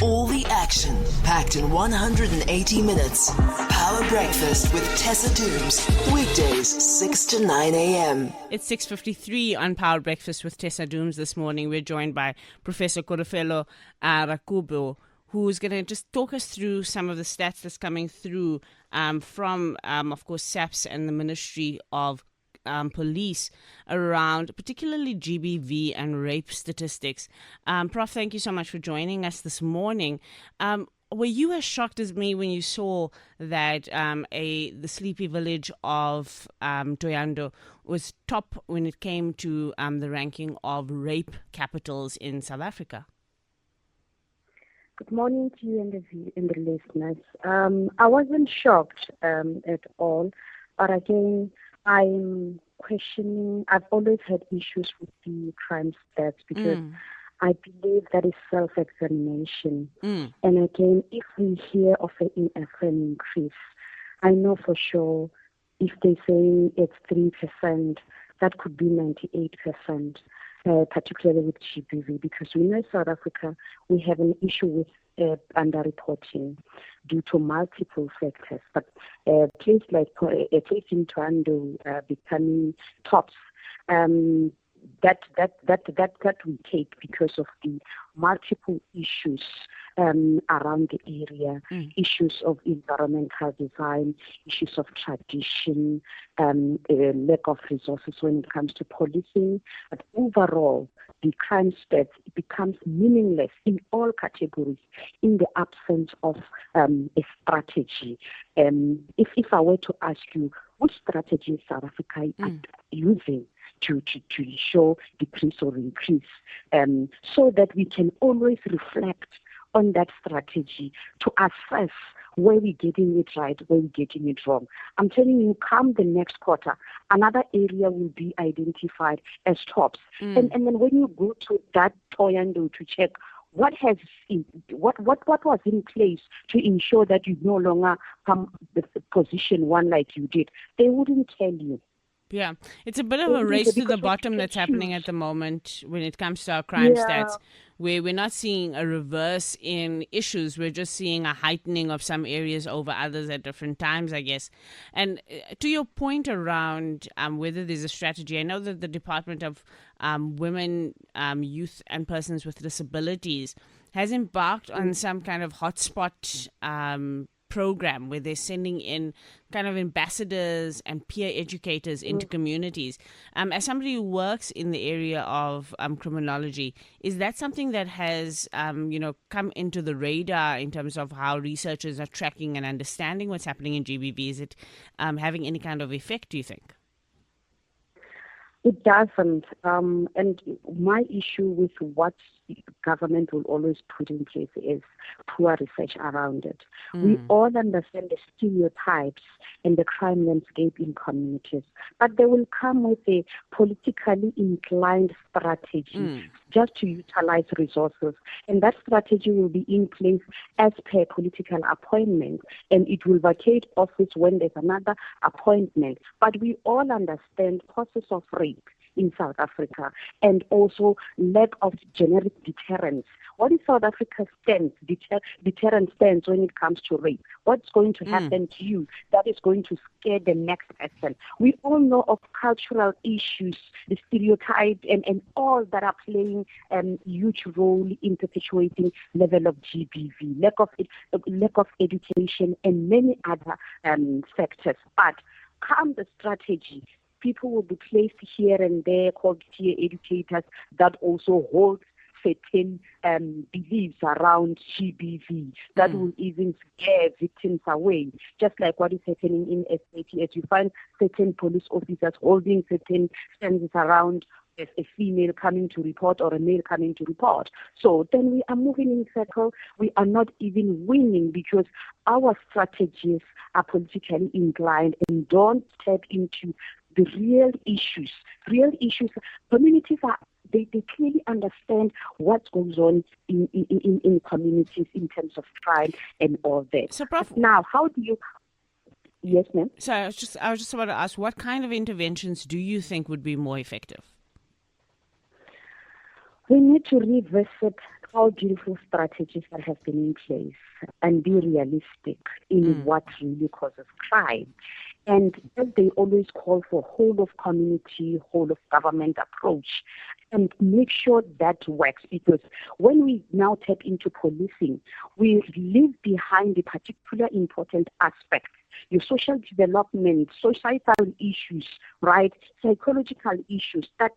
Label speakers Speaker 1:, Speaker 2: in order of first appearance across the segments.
Speaker 1: All the action packed in 180 minutes. Power Breakfast with Tessa Dooms. Weekdays 6 to 9 a.m.
Speaker 2: It's 6:53 on Power Breakfast with Tessa Dooms this morning. We're joined by Professor Kholofelo Rakubu, who's going to just talk us through some of the stats that's coming through from, of course, SAPS and the Ministry of Police around particularly GBV and rape statistics. Prof, thank you so much for joining us this morning. Were you as shocked as me when you saw that the sleepy village of Thohoyandou was top when it came to the ranking of rape capitals in South Africa?
Speaker 3: Good morning to you and the listeners. I wasn't shocked at all, but again, I'm questioning. I've always had issues with the crime stats because I believe that is self-examination. And again, if we hear of an increase, I know for sure if they say it's 3%, that could be 98%, particularly with GBV, because we know in South Africa we have an issue with underreporting due to multiple factors. But a place like a place in Thohoyandou becoming tops, that we take because of the multiple issues around the area, issues of environmental design, issues of tradition, lack of resources when it comes to policing. But overall, the crime stats becomes meaningless in all categories in the absence of a strategy. If I were to ask you, which strategy is South Africa using to show decrease or increase, so that we can always reflect on that strategy to assess where we're getting it right, where we're getting it wrong. I'm telling you, come the next quarter, another area will be identified as tops. And then when you go to that Thohoyandou to check what was in place to ensure that you no longer come the position one like you did, they wouldn't tell you.
Speaker 2: Yeah, it's a bit of a race to the bottom that's happening at the moment when it comes to our crime stats, where we're not seeing a reverse in issues. We're just seeing a heightening of some areas over others at different times, I guess. And to your point around whether there's a strategy, I know that the Department of Women, Youth and Persons with Disabilities has embarked on some kind of hotspot program where they're sending in kind of ambassadors and peer educators into communities. As somebody who works in the area of criminology, is that something that has come into the radar in terms of how researchers are tracking and understanding what's happening in GBV? Is it having any kind of effect, do you think?
Speaker 3: It doesn't. And my issue with what government will always put in place is poor research around it. We all understand the stereotypes and the crime landscape in communities, but they will come with a politically inclined strategy just to utilize resources. And that strategy will be in place as per political appointment, and it will vacate office when there's another appointment. But we all understand causes of rape in South Africa and also lack of generic deterrence. What is South Africa's stance, deterrent stance when it comes to rape? What's going to happen to you that is going to scare the next person? We all know of cultural issues, the stereotypes and all that are playing a huge role in perpetuating level of GBV, lack of education and many other factors. But come the strategy, people will be placed here and there called peer educators that also hold certain beliefs around GBV that will even scare victims away, just like what is happening in SAPS. You find certain police officers holding certain stances around a female coming to report or a male coming to report. So then we are moving in circle. We are not even winning because our strategies are politically inclined and don't tap into the real issues. Communities are they clearly understand what goes on in communities in terms of crime and all that.
Speaker 2: So, Prof,
Speaker 3: now, how do you... Yes, ma'am?
Speaker 2: So I was just about to ask, what kind of interventions do you think would be more effective?
Speaker 3: We need to revisit all beautiful strategies that have been in place and be realistic in what really causes crime. And as they always call for whole of community, whole of government approach, and make sure that works, because when we now tap into policing, we leave behind the particular important aspects, your social development, societal issues, right, psychological issues that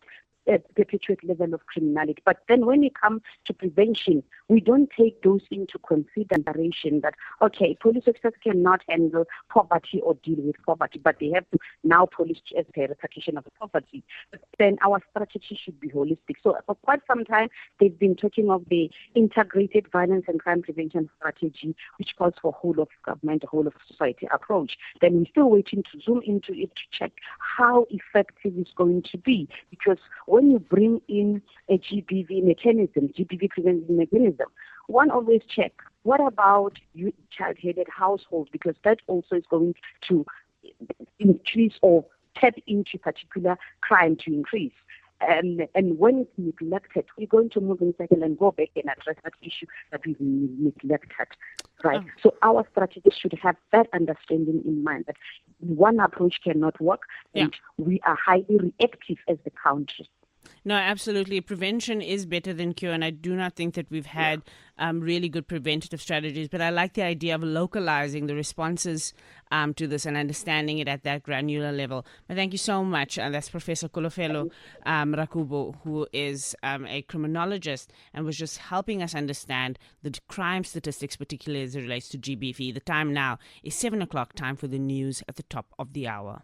Speaker 3: perpetuate level of criminality. But then when it comes to prevention, we don't take those into consideration that, okay, police officers cannot handle poverty or deal with poverty, but they have to now police as the eradication of poverty. But then our strategy should be holistic. So for quite some time, they've been talking of the integrated violence and crime prevention strategy, which calls for whole of government, whole of society approach. Then we're still waiting to zoom into it to check how effective it's going to be, because when you bring in a GBV mechanism, GBV prevention mechanism, one always check, what about child-headed households? Because that also is going to increase or tap into particular crime to increase. And when it's neglected, we're going to move in second and go back and address that issue that we've neglected, right? So our strategy should have that understanding in mind, that one approach cannot work, and we are highly reactive as the country.
Speaker 2: No, absolutely. Prevention is better than cure, and I do not think that we've had really good preventative strategies. But I like the idea of localizing the responses to this and understanding it at that granular level. But thank you so much. That's Professor Kholofelo Rakubu, who is a criminologist and was just helping us understand the crime statistics, particularly as it relates to GBV. The time now is 7 o'clock, time for the news at the top of the hour.